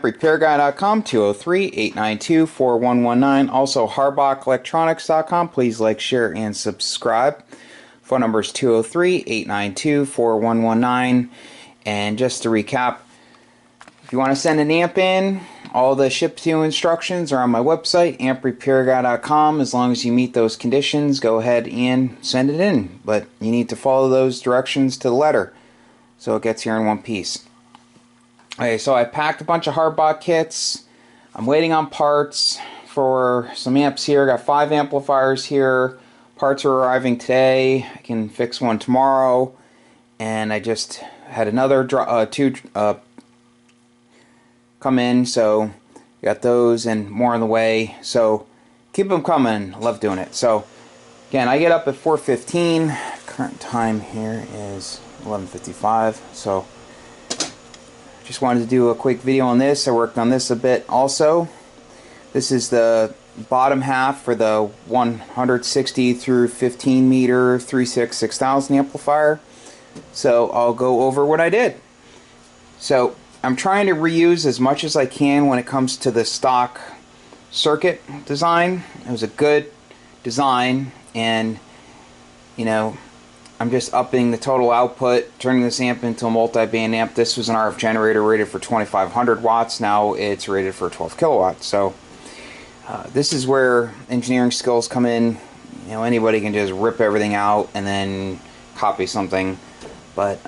amprepairguy.com, 203-892-4119. Also, harbackelectronics.com. Please like, share, and subscribe. Phone number is 203-892-4119. And just to recap, if you want to send an amp in, all the ship to instructions are on my website, amprepairguy.com. As long as you meet those conditions, go ahead and send it in. But you need to follow those directions to the letter so it gets here in one piece. Okay, so I packed a bunch of hardbot kits. I'm waiting on parts for some amps here. Got 5 amplifiers here. Parts are arriving today. I can fix one tomorrow. And I just had another two come in, so got those and more on the way. So keep them coming. Love doing it. So again, I get up at 4:15. Current time here is 11:55. So just wanted to do a quick video on this. I worked on this a bit also. This is the bottom half for the 160 through 15 meter 3CX6000 amplifier. So I'll go over what I did. So I'm trying to reuse as much as I can when it comes to the stock circuit design. It was a good design, and you know, I'm just upping the total output, turning this amp into a multi-band amp. This was an RF generator rated for 2500 watts. Now it's rated for 12 kilowatts. So this is where engineering skills come in. You know, anybody can just rip everything out and then copy something, but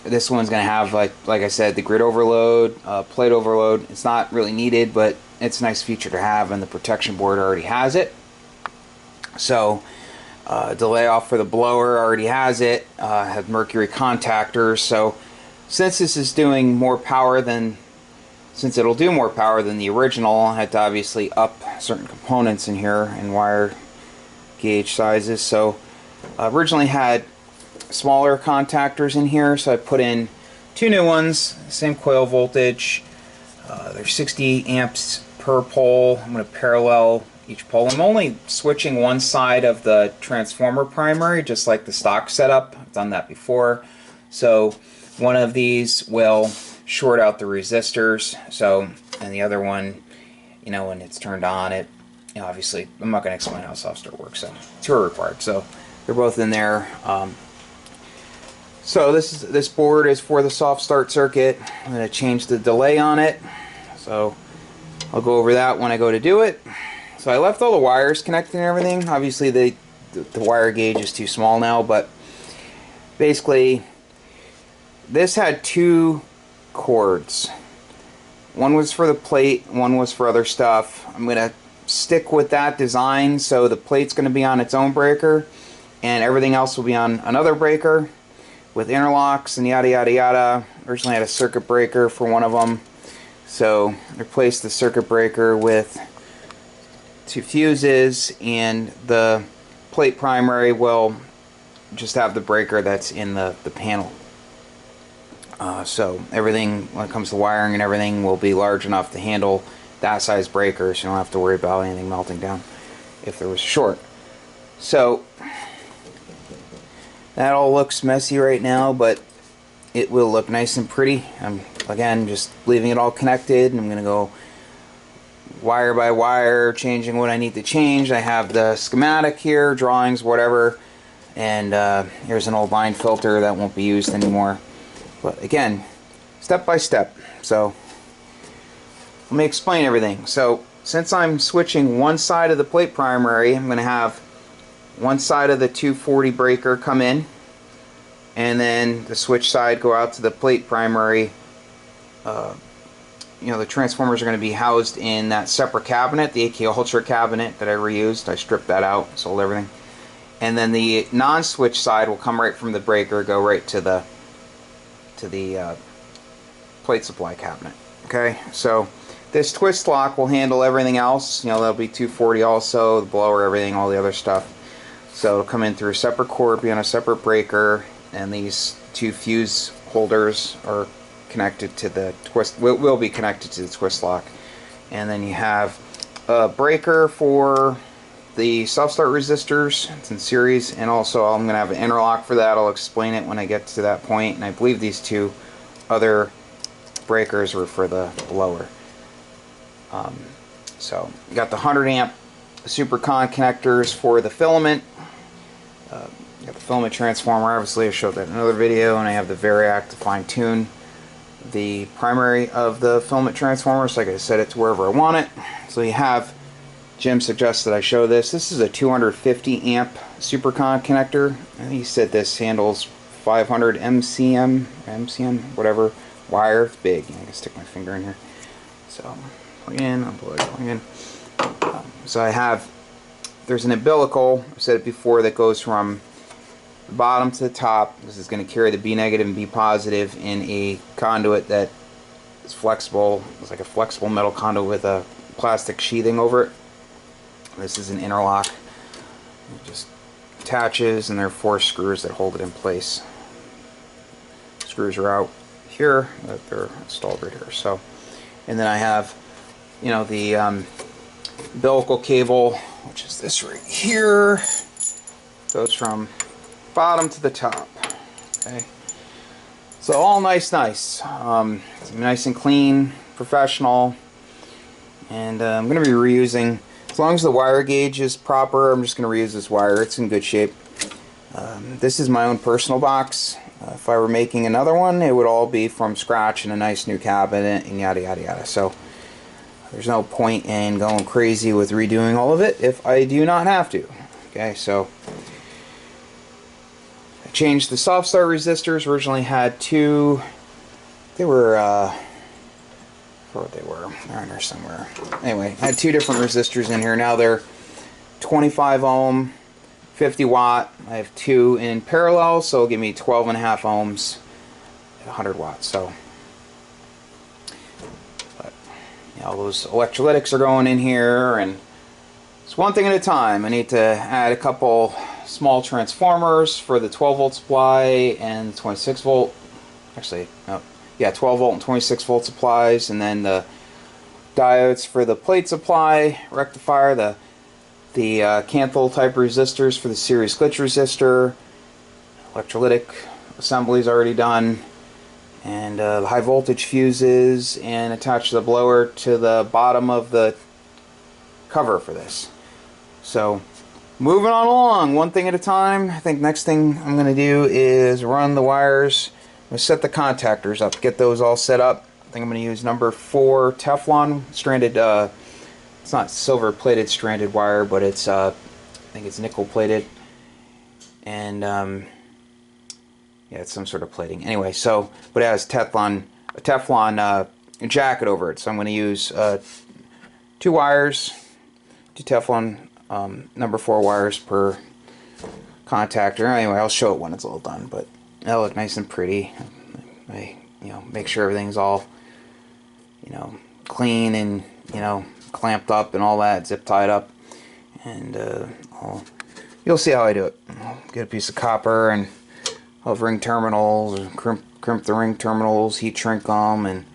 this one's going to have, like I said, the grid overload, plate overload. It's not really needed, but it's a nice feature to have, and the protection board already has it. So delay off for the blower already has it. Have Mercury contactors. So since this is doing more power than, since it'll do more power than the original, I had to obviously up certain components in here and wire gauge sizes. So originally had smaller contactors in here, so I put in 2 new ones, same coil voltage. They're 60 amps per pole. I'm going to parallel each pole. I'm only switching one side of the transformer primary, just like the stock setup. I've done that before. So one of these will short out the resistors. So, and the other one, you know, when it's turned on, it, you know, obviously I'm not going to explain how soft start works. So 2 are required. So they're both in there. So this board is for the soft start circuit. I'm going to change the delay on it. So I'll go over that when I go to do it. So I left all the wires connected and everything. Obviously the wire gauge is too small now, but basically this had 2 cords. One was for the plate, one was for other stuff. I'm going to stick with that design, so the plate's going to be on its own breaker and everything else will be on another breaker with interlocks and yada yada yada. Originally had a circuit breaker for one of them, so replaced the circuit breaker with 2 fuses, and the plate primary will just have the breaker that's in the panel. So everything, when it comes to wiring and everything, will be large enough to handle that size breaker, so you don't have to worry about anything melting down if there was a short. So that all looks messy right now, but it will look nice and pretty. I'm, again, just leaving it all connected, and I'm going to go wire by wire, changing what I need to change. I have the schematic here, drawings, whatever, and here's an old line filter that won't be used anymore. But again, step by step. So let me explain everything. So since I'm switching one side of the plate primary, I'm going to have one side of the 240 breaker come in, and then the switch side go out to the plate primary. You know, the transformers are going to be housed in that separate cabinet, the AK Ultra cabinet that I reused. I stripped that out, sold everything. And then the non-switch side will come right from the breaker, go right to the plate supply cabinet. Okay, so this twist lock will handle everything else. You know, there'll be 240 also, the blower, everything, all the other stuff. So it'll come in through a separate cord, be on a separate breaker, and these 2 fuse holders are connected to the twist, will be connected to the twist lock. And then you have a breaker for the self-start resistors. It's in series, and also I'm going to have an interlock for that. I'll explain it when I get to that point. And I believe these 2 other breakers were for the blower. So you got the 100 amp super con connectors for the filament. You got the filament transformer, obviously I showed that in another video, and I have the Variac to fine tune the primary of the filament transformer, so I can set it to wherever I want it. So you have, Jim suggests that I show this. This is a 250 amp supercon connector. And he said this handles 500 MCM, whatever, wire. It's big. I can stick my finger in here. So plug in, unplug, plug in. So I have, there's an umbilical, I've said it before, that goes from the bottom to the top. This is going to carry the B negative and B positive in a conduit that is flexible. It's like a flexible metal conduit with a plastic sheathing over it. This is an interlock. It just attaches, and there are 4 screws that hold it in place. Screws are out here, but they're installed right here. So, and then I have, you know, the umbilical cable, which is this right here. Goes from bottom to the top. Okay, so all nice. It's nice and clean, professional, and I'm going to be reusing. As long as the wire gauge is proper, I'm just going to reuse this wire. It's in good shape. This is my own personal box. If I were making another one, it would all be from scratch in a nice new cabinet and yada yada yada. So there's no point in going crazy with redoing all of it if I do not have to. Okay, so I changed the soft start resistors. Originally had 2. They were what they were. They're in there somewhere. Anyway, I had 2 different resistors in here. Now they're 25 ohm, 50 watt. I have 2 in parallel, so it'll give me 12.5 ohms at 100 watts. So, but you know, those electrolytics are going in here, and it's one thing at a time. I need to add a couple small transformers for the 12 volt supply and 26 volt. Actually, no. Yeah, 12 volt and 26 volt supplies, and then the diodes for the plate supply, rectifier, the Canthal type resistors for the series glitch resistor, electrolytic assembly is already done, and the high voltage fuses, and attach the blower to the bottom of the cover for this. So moving on along, one thing at a time. I think next thing I'm going to do is run the wires. I'm going to set the contactors up, get those all set up. I think I'm going to use number 4 Teflon stranded, it's not silver plated stranded wire, but it's, I think it's nickel plated. And, yeah, it's some sort of plating. Anyway, so, but it has a Teflon jacket over it. So I'm going to use 2 wires, 2 Teflon number 4 wires per contactor. Anyway, I'll show it when it's all done, but that'll look nice and pretty. I, you know, make sure everything's all, you know, clean and, you know, clamped up and all that, zip tied up, and you'll see how I do it. I'll get a piece of copper and I'll have ring terminals, or crimp the ring terminals, heat shrink them, and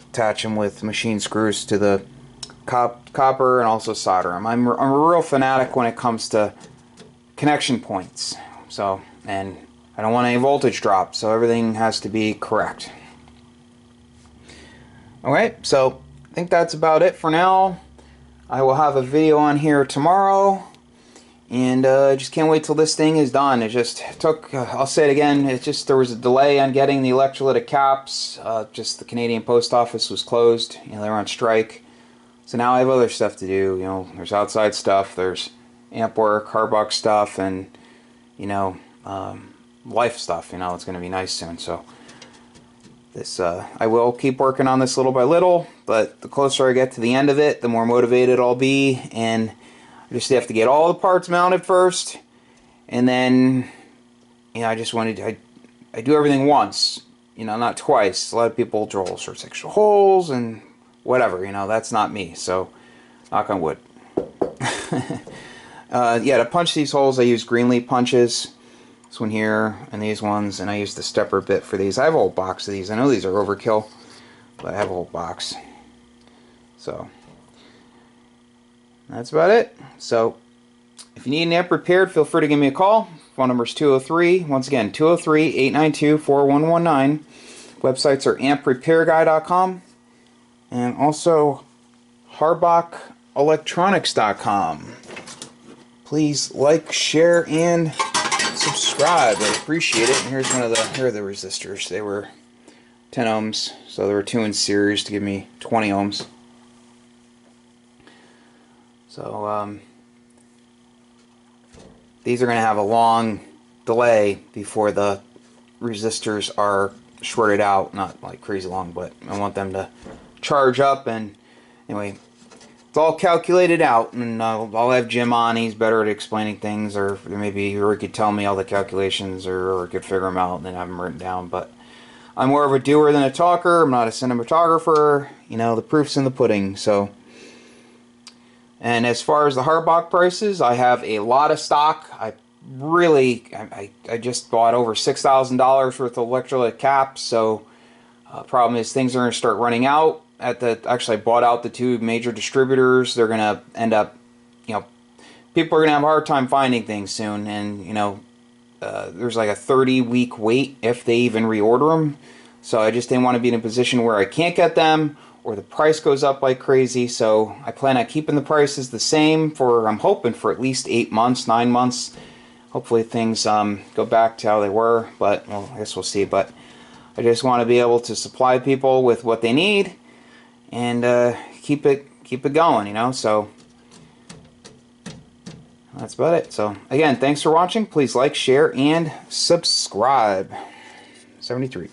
attach them with machine screws to the copper, and also solder them. I'm a real fanatic when it comes to connection points. So, and I don't want any voltage drop, so everything has to be correct. Alright, so I think that's about it for now. I will have a video on here tomorrow, and just can't wait till this thing is done. It just took, I'll say it again, it just, there was a delay on getting the electrolytic caps. Just the Canadian Post Office was closed, you know, they were on strike. So now I have other stuff to do, you know, there's outside stuff, there's amp work, Harbuck stuff, and, you know, life stuff, you know, it's going to be nice soon. So this, I will keep working on this little by little, but the closer I get to the end of it, the more motivated I'll be, and I just have to get all the parts mounted first, and then, you know, I just wanted to, I do everything once, you know, not twice. A lot of people drill all sorts of extra holes and whatever, you know, that's not me, so knock on wood. Yeah, to punch these holes I use Greenleaf punches. This one here, and these ones, and I use the stepper bit for these. I have a whole box of these. I know these are overkill, but I have a whole box. So, that's about it. So, if you need an amp repaired, feel free to give me a call. Phone number is 203, once again, 203-892-4119. Websites are amprepairguy.com and also harbackelectronics.com. Please like, share, and subscribe. I appreciate it. And here are the resistors. They were 10 ohms, so there were 2 in series to give me 20 ohms. So these are going to have a long delay before the resistors are shorted out. Not like crazy long, but I want them to charge up. And anyway, it's all calculated out, and I'll have Jim on. He's better at explaining things, or maybe he could tell me all the calculations, or could figure them out and then have them written down. But I'm more of a doer than a talker. I'm not a cinematographer. You know, the proof's in the pudding. So, and as far as the Harbach prices, I have a lot of stock. I just bought over $6,000 worth of electrolyte caps. So, problem is things are going to start running out. Actually, I bought out the 2 major distributors. They're going to end up, you know, people are going to have a hard time finding things soon, and you know, there's like a 30-week wait if they even reorder them. So I just didn't want to be in a position where I can't get them or the price goes up like crazy. So I plan on keeping the prices the same for, I'm hoping, for at least 8 months, 9 months. Hopefully things go back to how they were, but well, I guess we'll see. But I just want to be able to supply people with what they need and keep it going, you know. So that's about it. So again, thanks for watching. Please like, share, and subscribe. 73.